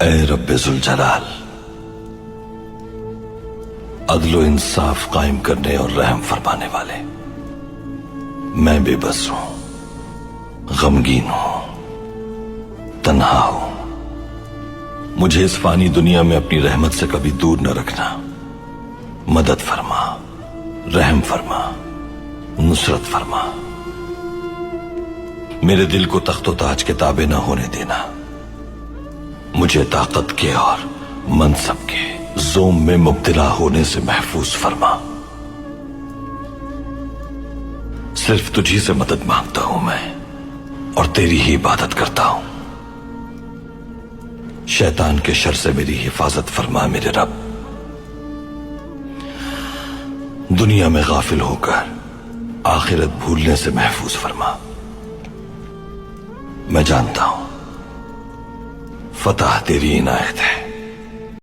اے رب ذوالجلال، عدل و انصاف قائم کرنے اور رحم فرمانے والے، میں بے بس ہوں، غمگین ہوں، تنہا ہوں۔ مجھے اس فانی دنیا میں اپنی رحمت سے کبھی دور نہ رکھنا۔ مدد فرما، رحم فرما، نصرت فرما۔ میرے دل کو تخت و تاج کے تابع نہ ہونے دینا۔ مجھے طاقت کے اور منصب کے زوم میں مبتلا ہونے سے محفوظ فرما۔ صرف تجھی سے مدد مانگتا ہوں میں، اور تیری ہی عبادت کرتا ہوں۔ شیطان کے شر سے میری حفاظت فرما میرے رب۔ دنیا میں غافل ہو کر آخرت بھولنے سے محفوظ فرما۔ میں جانتا ہوں فتح تیری عنایت